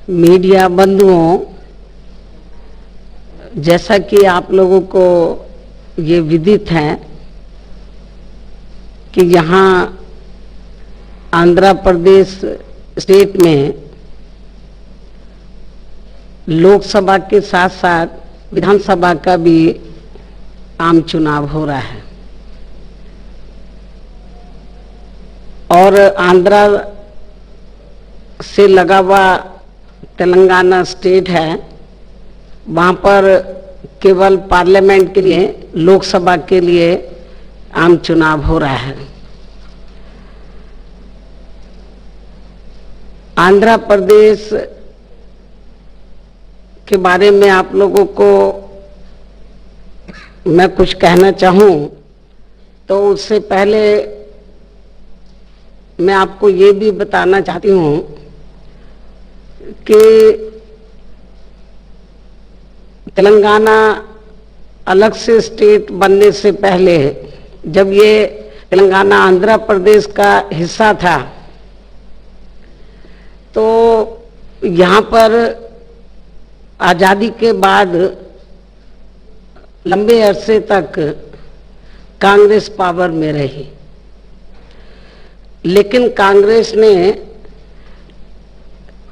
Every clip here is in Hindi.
मीडिया बंधुओं, जैसा कि आप लोगों को ये विदित है कि यहाँ आंध्र प्रदेश स्टेट में लोकसभा के साथ साथ विधानसभा का भी आम चुनाव हो रहा है और आंध्र से लगा हुआ तेलंगाना स्टेट है, वहाँ पर केवल पार्लियामेंट के लिए, लोकसभा के लिए आम चुनाव हो रहा है। आंध्र प्रदेश के बारे में आप लोगों को मैं कुछ कहना चाहूँ तो उससे पहले मैं आपको ये भी बताना चाहती हूँ कि तेलंगाना अलग से स्टेट बनने से पहले, जब ये तेलंगाना आंध्र प्रदेश का हिस्सा था, तो यहाँ पर आज़ादी के बाद लंबे अरसे तक कांग्रेस पावर में रही, लेकिन कांग्रेस ने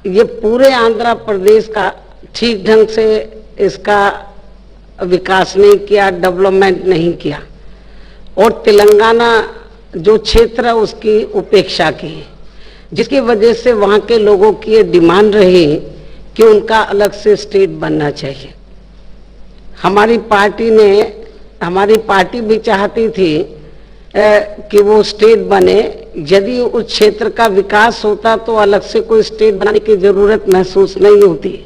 ये पूरे आंध्र प्रदेश का ठीक ढंग से इसका विकास नहीं किया, डेवलपमेंट नहीं किया और तेलंगाना जो क्षेत्र है उसकी उपेक्षा की, जिसकी वजह से वहाँ के लोगों की ये डिमांड रही कि उनका अलग से स्टेट बनना चाहिए। हमारी पार्टी भी चाहती थी कि वो स्टेट बने। यदि उस क्षेत्र का विकास होता तो अलग से कोई स्टेट बनाने की जरूरत महसूस नहीं होती,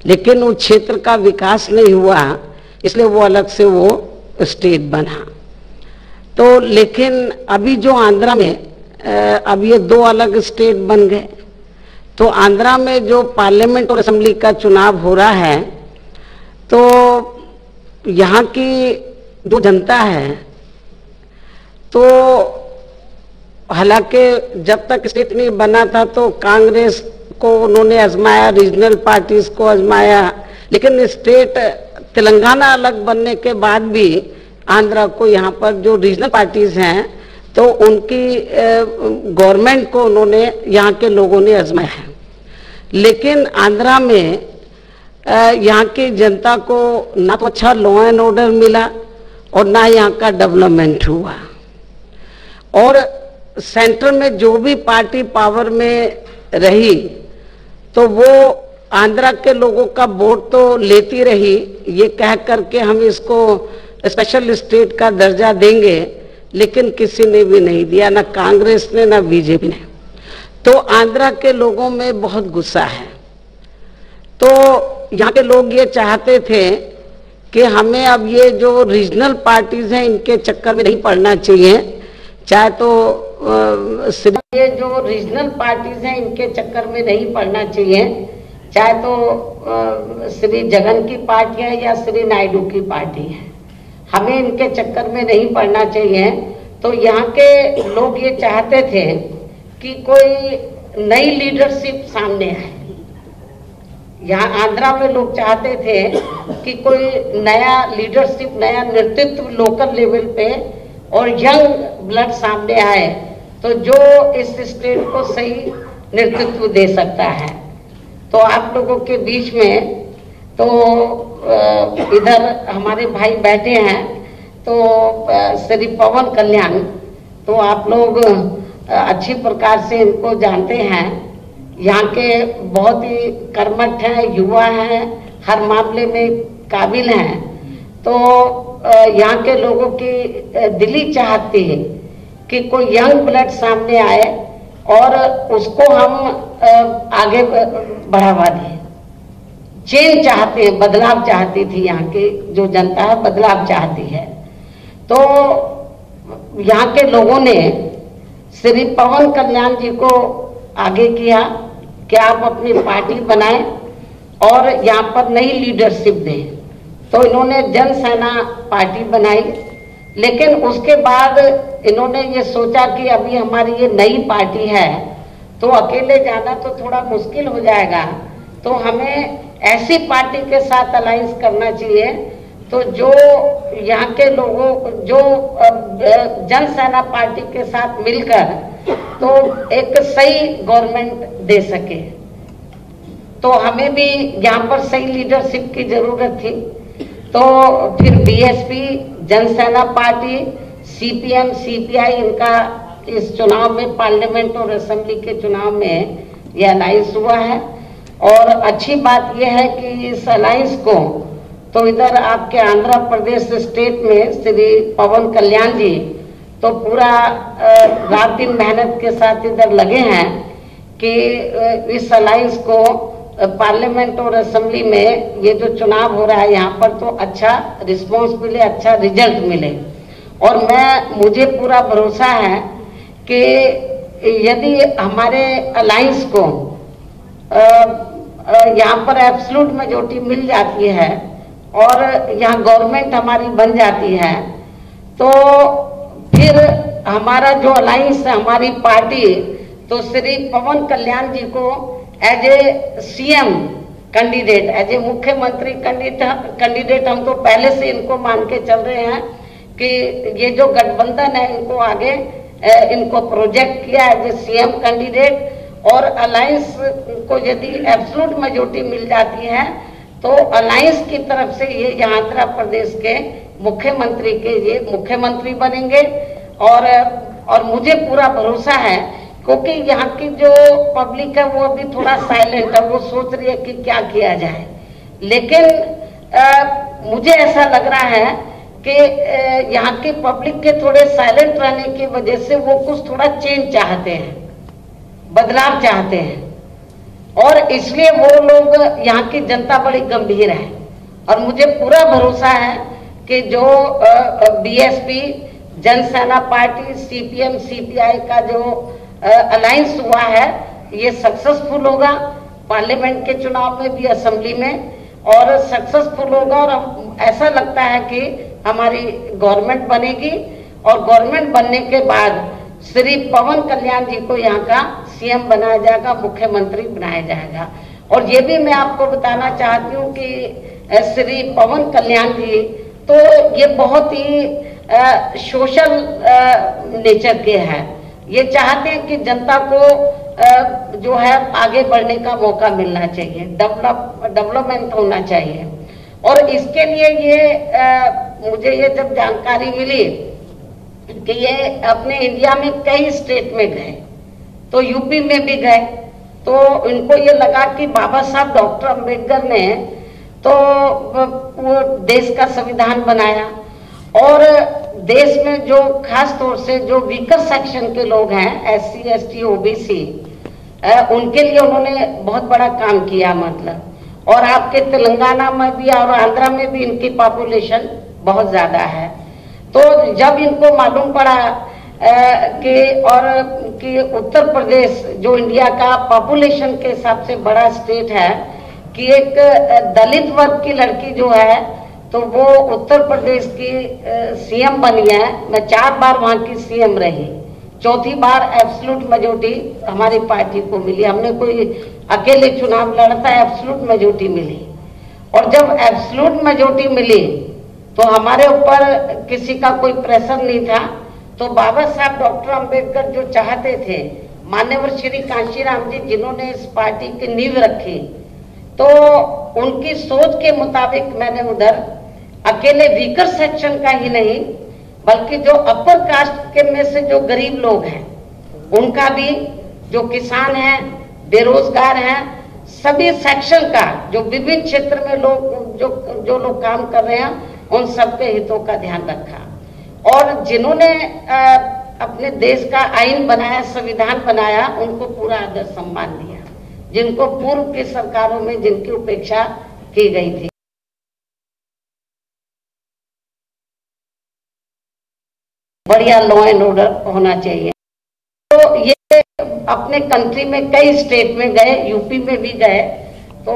लेकिन उस क्षेत्र का विकास नहीं हुआ, इसलिए वो अलग से वो स्टेट बना। तो लेकिन अभी जो आंध्रा में अब ये दो अलग स्टेट बन गए, तो आंध्रा में जो पार्लियामेंट और असेंबली का चुनाव हो रहा है, तो यहाँ की जो जनता है, तो हालांकि जब तक स्टेट नहीं बना था तो कांग्रेस को उन्होंने आजमाया, रीजनल पार्टीज को आजमाया, लेकिन स्टेट तेलंगाना अलग बनने के बाद भी आंध्रा को यहाँ पर जो रीजनल पार्टीज हैं तो उनकी गवर्नमेंट को उन्होंने, यहाँ के लोगों ने आजमाया है। लेकिन आंध्रा में यहाँ की जनता को ना तो अच्छा लॉ एंड ऑर्डर मिला और ना यहाँ का डेवलपमेंट हुआ, और सेंटर में जो भी पार्टी पावर में रही तो वो आंध्रा के लोगों का वोट तो लेती रही, ये कह करके हम इसको स्पेशल स्टेट का दर्जा देंगे, लेकिन किसी ने भी नहीं दिया, ना कांग्रेस ने ना बीजेपी ने। तो आंध्रा के लोगों में बहुत गुस्सा है। तो यहाँ के लोग ये चाहते थे कि हमें अब ये जो रीजनल पार्टीज हैं इनके चक्कर में नहीं पड़ना चाहिए, चाहे तो ये जो रीजनल पार्टीज हैं इनके चक्कर में नहीं पड़ना चाहिए, चाहे तो श्री जगन की पार्टी है या श्री नायडू की पार्टी है, हमें इनके चक्कर में नहीं पड़ना चाहिए। तो यहाँ के लोग ये चाहते थे कि कोई नई लीडरशिप सामने आए। यहाँ आंध्रा में लोग चाहते थे कि कोई नया लीडरशिप, नया नेतृत्व लोकल लेवल पे और यंग ब्लड सामने आए, तो जो इस स्टेट को सही नेतृत्व दे सकता है। तो आप लोगों के बीच में तो इधर हमारे भाई बैठे हैं, तो श्री पवन कल्याण, तो आप लोग अच्छी प्रकार से इनको जानते हैं। यहाँ के बहुत ही कर्मठ हैं, युवा हैं, हर मामले में काबिल हैं। तो यहाँ के लोगों की दिली चाहती है कि कोई यंग ब्लड सामने आए और उसको हम आगे बढ़ावा दें। चेंज चाहते हैं, बदलाव चाहती थी, यहाँ की जो जनता है बदलाव चाहती है। तो यहाँ के लोगों ने श्री पवन कल्याण जी को आगे किया कि आप अपनी पार्टी बनाएं और यहाँ पर नई लीडरशिप दें। तो इन्होंने जन सेना पार्टी बनाई, लेकिन उसके बाद इन्होंने ये सोचा कि अभी हमारी ये नई पार्टी है तो अकेले जाना तो थोड़ा मुश्किल हो जाएगा, तो हमें ऐसी पार्टी के साथ अलायंस करना चाहिए तो जो यहाँ के लोगों जो जन सेना पार्टी के साथ मिलकर तो एक सही गवर्नमेंट दे सके। तो हमें भी यहाँ पर सही लीडरशिप की जरूरत थी। तो फिर BSP, Jana Sena party, CPM, CPI, इनका इस चुनाव में, पार्लियामेंट और असेंबली के चुनाव में यह अलायंस हुआ है। और अच्छी बात यह है कि इस अलायंस को तो इधर आपके आंध्र प्रदेश स्टेट में श्री पवन कल्याण जी तो पूरा रात दिन मेहनत के साथ इधर लगे हैं कि इस अलायंस को पार्लियामेंट और असेंबली में ये जो चुनाव हो रहा है यहाँ पर तो अच्छा रिस्पांस मिले, अच्छा रिजल्ट मिले। और मुझे पूरा भरोसा है कि यदि हमारे अलायंस को यहाँ पर एब्सोल्यूट मेजॉरिटी मिल जाती है और यहाँ गवर्नमेंट हमारी बन जाती है तो फिर हमारा जो अलायंस है, हमारी पार्टी तो श्री पवन कल्याण जी को as a CM candidate, as a मुख्यमंत्री कैंडिडेट हम तो पहले से इनको मान के चल रहे हैं कि ये जो गठबंधन है इनको आगे इनको प्रोजेक्ट किया एज ए सीएम कैंडिडेट। और अलायंस को यदि एब्सोल्यूट मेजॉरिटी मिल जाती है तो अलायंस की तरफ से ये यहाँ आंध्र प्रदेश के मुख्यमंत्री के ये मुख्यमंत्री बनेंगे। और मुझे पूरा भरोसा है क्योंकि यहाँ की जो पब्लिक है वो अभी थोड़ा साइलेंट है, वो सोच रही है कि क्या किया जाए। लेकिन मुझे ऐसा लग रहा है कि यहाँ की पब्लिक के थोड़े साइलेंट रहने की वजह से वो कुछ थोड़ा चेंज चाहते हैं, बदलाव चाहते हैं और इसलिए वो लोग, यहाँ की जनता बड़ी गंभीर है। और मुझे पूरा भरोसा है कि जो BSP, Jana Sena party, CPM, CPI का जो अलायंस हुआ है ये सक्सेसफुल होगा पार्लियामेंट के चुनाव में भी, असेंबली में और सक्सेसफुल होगा। और ऐसा लगता है कि हमारी गवर्नमेंट बनेगी और गवर्नमेंट बनने के बाद श्री पवन कल्याण जी को यहाँ का सीएम बनाया जाएगा, मुख्यमंत्री बनाया जाएगा। और ये भी मैं आपको बताना चाहती हूँ कि श्री पवन कल्याण जी तो ये बहुत ही सोशल नेचर के हैं। ये चाहते हैं कि जनता को जो है आगे बढ़ने का मौका मिलना चाहिए, डेवलपमेंट होना चाहिए। और इसके लिए ये मुझे ये जब जानकारी मिली कि ये अपने इंडिया में कई स्टेट में गए, तो यूपी में भी गए, तो इनको ये लगा कि बाबा साहब डॉक्टर अंबेडकर ने तो वो देश का संविधान बनाया और देश में जो खास तौर से जो वीकर सेक्शन के लोग हैं, एससी, एसटी, ओबीसी, उनके लिए उन्होंने बहुत बड़ा काम किया मतलब। और आपके तेलंगाना में भी और आंध्रा में भी इनकी पॉपुलेशन बहुत ज्यादा है। तो जब इनको मालूम पड़ा कि उत्तर प्रदेश जो इंडिया का पॉपुलेशन के हिसाब से बड़ा स्टेट है, कि एक दलित वर्ग की लड़की जो है तो वो उत्तर प्रदेश की सीएम बनी है। मैं 4 बार वहां की सीएम रही, चौथी बार एब्सोल्यूट मेजॉरिटी हमारी पार्टी को मिली। हमने कोई अकेले चुनाव लड़ा था, एब्सोल्यूट मेजॉरिटी मिली। और जब एब्सोल्यूट मेजॉरिटी मिली तो हमारे ऊपर किसी का कोई प्रेशर नहीं था। तो बाबा साहब डॉक्टर अंबेडकर जो चाहते थे, मान्यवर श्री कांशीराम जी जिन्होंने इस पार्टी की नींव रखी, तो उनकी सोच के मुताबिक मैंने उधर अकेले वीकर सेक्शन का ही नहीं बल्कि जो अपर कास्ट के में से जो गरीब लोग हैं उनका भी, जो किसान हैं, बेरोजगार हैं, सभी सेक्शन का, जो विभिन्न क्षेत्र में लोग जो लोग काम कर रहे हैं, उन सबके हितों का ध्यान रखा। और जिन्होंने अपने देश का आईन बनाया, संविधान बनाया, उनको पूरा आदर सम्मान दिया, जिनको पूर्व की सरकारों में जिनकी उपेक्षा की गई थी। बढ़िया लॉ एंड ऑर्डर होना चाहिए। तो ये अपने कंट्री में कई स्टेट में गए, यूपी में भी गए। तो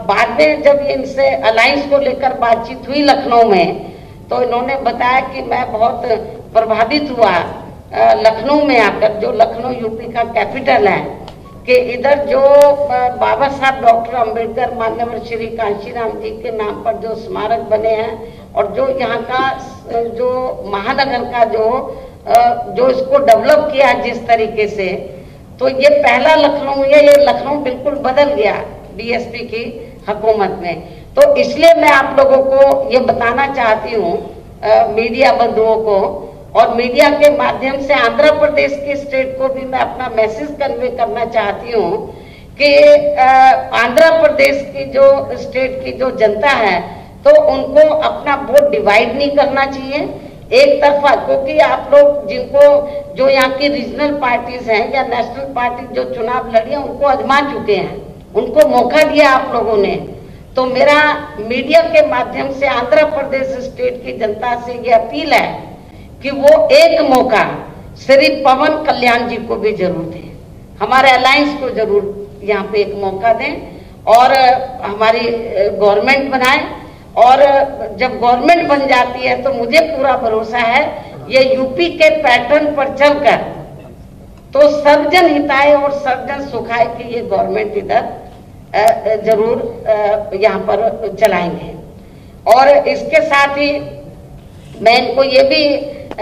बाद में जब इनसे अलायंस को लेकर बातचीत हुई लखनऊ में, तो इन्होंने बताया कि मैं बहुत प्रभावित हुआ लखनऊ में आकर, जो लखनऊ यूपी का कैपिटल है, कि इधर जो बाबा साहब डॉक्टर अंबेडकर मान्यवर श्री कांशीराम जी के नाम पर जो स्मारक बने हैं और जो यहाँ का जो महानगर का जो इसको डेवलप किया जिस तरीके से, तो ये पहला लखनऊ है, ये लखनऊ बिल्कुल बदल गया बीएसपी की हुकूमत में। तो इसलिए मैं आप लोगों को ये बताना चाहती हूँ, मीडिया बंधुओं को, और मीडिया के माध्यम से आंध्र प्रदेश के स्टेट को भी मैं अपना मैसेज कन्वे करना चाहती हूँ कि आंध्र प्रदेश की जो स्टेट की जो जनता है तो उनको अपना वोट डिवाइड नहीं करना चाहिए एक तरफा, क्योंकि आप लोग जिनको जो यहाँ की रीजनल पार्टीज हैं या नेशनल पार्टी जो चुनाव लड़ी है उनको आजमा चुके हैं, उनको मौका दिया आप लोगों ने। तो मेरा मीडिया के माध्यम से आंध्र प्रदेश स्टेट की जनता से ये अपील है कि वो एक मौका श्री पवन कल्याण जी को भी जरूर दें, हमारे अलायंस को जरूर यहाँ पे एक मौका दें और हमारी गवर्नमेंट बनाएं। और जब गवर्नमेंट बन जाती है तो मुझे पूरा भरोसा है ये यूपी के पैटर्न पर चलकर तो सर्वजन हिताय और सर्वजन सुखाय की ये गवर्नमेंट इधर जरूर यहाँ पर चलाएंगे। और इसके साथ ही मैं इनको ये भी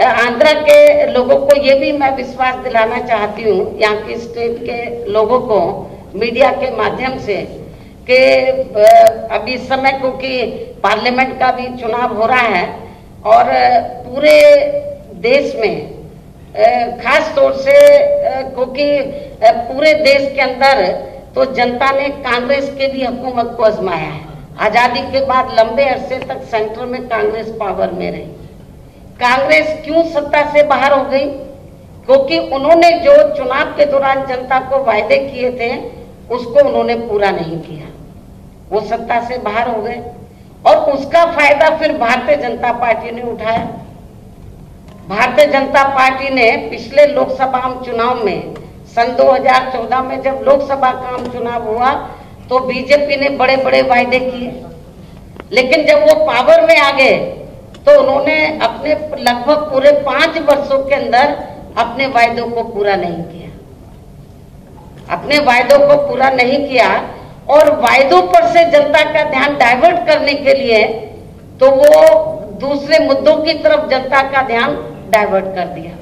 आंध्र के लोगों को ये भी मैं विश्वास दिलाना चाहती हूँ, यहाँ के स्टेट के लोगों को मीडिया के माध्यम से, कि अभी इस समय क्योंकि पार्लियामेंट का भी चुनाव हो रहा है और पूरे देश में खास तौर से क्योंकि पूरे देश के अंदर तो जनता ने कांग्रेस के भी हुकूमत को आजमाया है। आजादी के बाद लंबे अरसे तक सेंटर में कांग्रेस पावर में रही। कांग्रेस क्यों सत्ता से बाहर हो गई? क्योंकि उन्होंने जो चुनाव के दौरान जनता को वायदे किए थे उसको उन्होंने पूरा नहीं किया, वो सत्ता से बाहर हो गए और उसका फायदा फिर भारतीय जनता पार्टी ने उठाया। भारतीय जनता पार्टी ने पिछले लोकसभा चुनाव में सन 2014 में जब लोकसभा का चुनाव हुआ तो बीजेपी ने बड़े बड़े वायदे किए, लेकिन जब वो पावर में आ गए तो उन्होंने अपने लगभग पूरे 5 वर्षों के अंदर अपने वायदों को पूरा नहीं किया, अपने वायदों को पूरा नहीं किया और वायदों पर से जनता का ध्यान डाइवर्ट करने के लिए तो वो दूसरे मुद्दों की तरफ जनता का ध्यान डाइवर्ट कर दिया।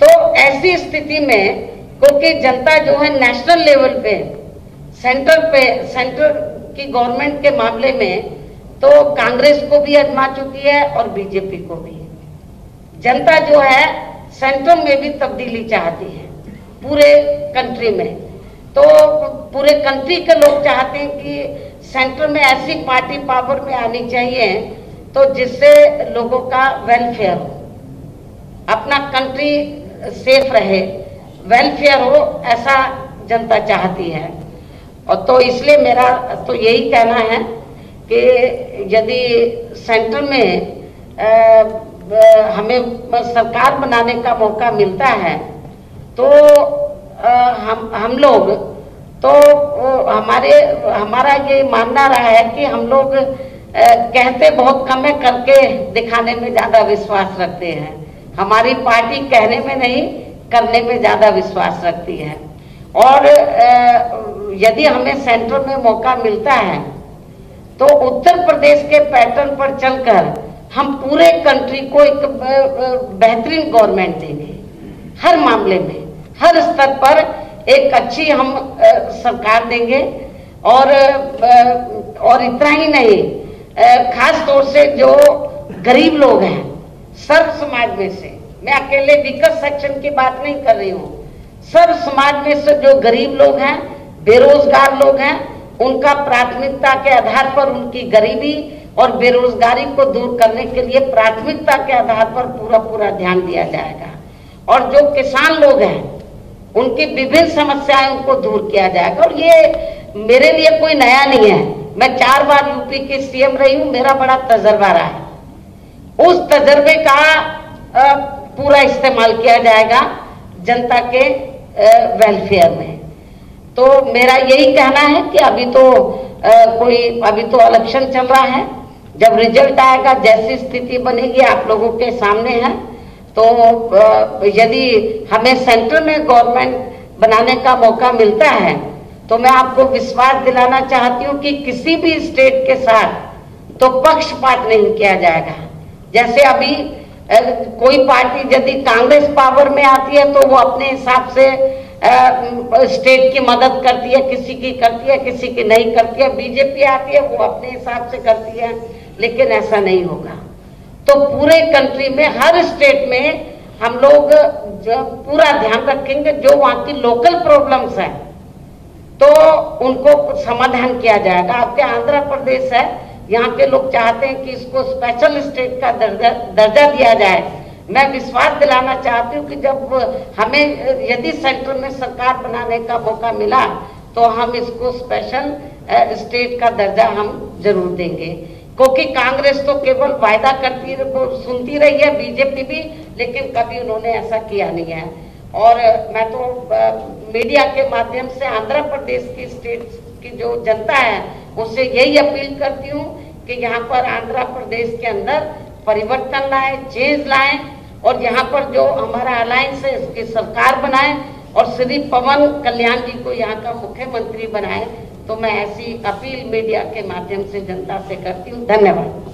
तो ऐसी स्थिति में क्योंकि जनता जो है नेशनल लेवल पे सेंटर की गवर्नमेंट के मामले में तो कांग्रेस को भी आजमा चुकी है और बीजेपी को भी। जनता जो है सेंटर में भी तब्दीली चाहती है पूरे कंट्री में, तो पूरे कंट्री के लोग चाहते हैं कि सेंटर में ऐसी पार्टी पावर में आनी चाहिए तो जिससे लोगों का वेलफेयर हो, अपना कंट्री सेफ रहे, वेलफेयर हो, ऐसा जनता चाहती है। और तो इसलिए मेरा तो यही कहना है कि यदि सेंटर में हमें सरकार बनाने का मौका मिलता है तो हम लोग तो हमारा ये मानना रहा है कि हम लोग कहते बहुत कम है, करके दिखाने में ज्यादा विश्वास रखते हैं। हमारी पार्टी कहने में नहीं करने में ज्यादा विश्वास रखती है। और यदि हमें सेंटर में मौका मिलता है तो उत्तर प्रदेश के पैटर्न पर चलकर हम पूरे कंट्री को एक बेहतरीन गवर्नमेंट देंगे, हर मामले में, हर स्तर पर एक अच्छी हम सरकार देंगे। और इतना ही नहीं, खास तौर से जो गरीब लोग हैं सर्व समाज में से, मैं अकेले वीकर सेक्शन की बात नहीं कर रही हूँ, सर्व समाज में से जो गरीब लोग हैं, बेरोजगार लोग हैं, उनका प्राथमिकता के आधार पर उनकी गरीबी और बेरोजगारी को दूर करने के लिए प्राथमिकता के आधार पर पूरा ध्यान दिया जाएगा। और जो किसान लोग हैं उनकी विभिन्न समस्याएं उनको दूर किया जाएगा। और ये मेरे लिए कोई नया नहीं है, मैं 4 बार यूपी की सीएम रही हूँ, मेरा बड़ा तजर्बा रहा है। उस तजर्बे का पूरा इस्तेमाल किया जाएगा जनता के वेलफेयर में। तो मेरा यही कहना है कि अभी तो इलेक्शन चल रहा है, जब रिजल्ट आएगा, जैसी स्थिति बनेगी आप लोगों के सामने है। तो यदि हमें सेंटर में गवर्नमेंट बनाने का मौका मिलता है तो मैं आपको विश्वास दिलाना चाहती हूँ कि किसी भी स्टेट के साथ तो पक्षपात नहीं किया जाएगा। जैसे अभी कोई पार्टी यदि कांग्रेस पावर में आती है तो वो अपने हिसाब से स्टेट की मदद करती है, किसी की करती है, किसी की नहीं करती है। बीजेपी आती है वो अपने हिसाब से करती है, लेकिन ऐसा नहीं होगा। तो पूरे कंट्री में हर स्टेट में हम लोग पूरा ध्यान रखेंगे, जो वहाँ की लोकल प्रॉब्लम्स हैं तो उनको समाधान किया जाएगा। आपके आंध्र प्रदेश है, यहाँ के लोग चाहते हैं कि इसको स्पेशल स्टेट का दर्जा दिया जाए। मैं विश्वास दिलाना चाहती हूँ कि जब हमें यदि सेंटर में सरकार बनाने का मौका मिला तो हम इसको स्पेशल स्टेट का दर्जा हम जरूर देंगे, क्योंकि कांग्रेस तो केवल वायदा करती सुनती रही है, बीजेपी भी, लेकिन कभी उन्होंने ऐसा किया नहीं है। और मैं तो मीडिया के माध्यम से आंध्र प्रदेश की स्टेट की जो जनता है उससे यही अपील करती हूँ कि यहाँ पर आंध्र प्रदेश के अंदर परिवर्तन लाए, चेंज लाएं और यहाँ पर जो हमारा अलायंस है इसकी सरकार बनाए और श्री पवन कल्याण जी को यहाँ का मुख्यमंत्री बनाए। तो मैं ऐसी अपील मीडिया के माध्यम से जनता से करती हूँ। धन्यवाद।